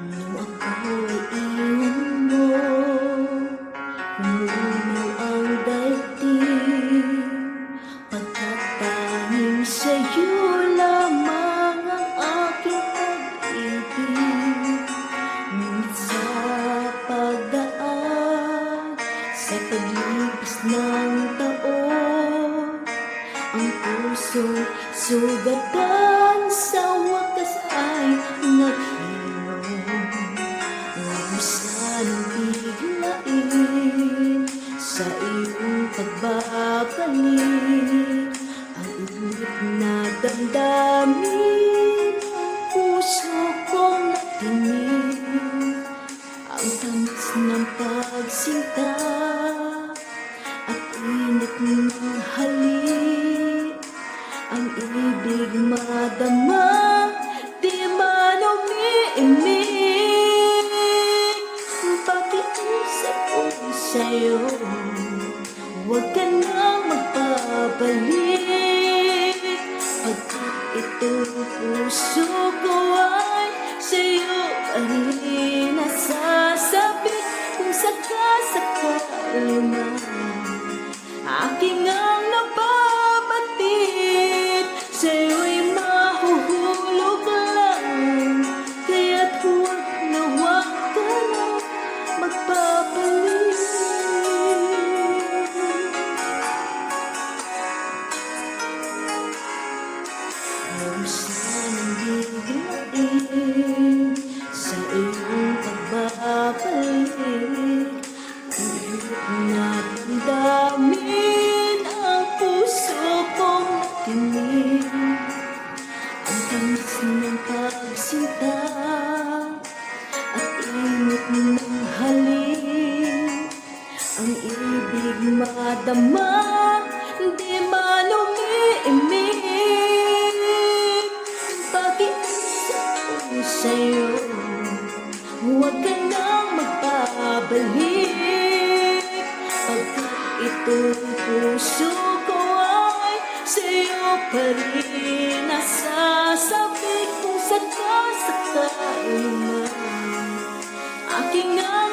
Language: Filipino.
Nung ako'y iwan mo, humunaw ang daigdig, pagkat tanging sa'yo lamang ang aking pag-ibig. Ngunit sa pagdaan, sa paglipas ng taon, ang pusong sugatan sa wakas ay naghilom. Sanang biglain sa iyong pagbabalik ang init na damdamin, ang puso kong natinig, ang tamis ng pagsinta at init ng halik, ang ibig madama, di man umiimik. Pakiusap ko sa'yo, huwag ka nang magbabalik, pagkat itong puso ko ay sa'yo pa rin nasasabik. Kung sakasakali man aking ang nababatid, sa'yo'y mahuhulog lang, kaya't huwag na huwag ka na magpapalik. Huwag sanang biglain sa iyong pagbabalik, pilit na damdamin ang puso kong tinig, ang tamis ng pagsinta at init ng halik, ang ibig madama, di man umiimik. Pakiusap ko sa'yo, huwag ka nang magbabalik, pagkat itong puso ko ay sa'yo pa rin nasasabik. Kung sakasakali man aking ang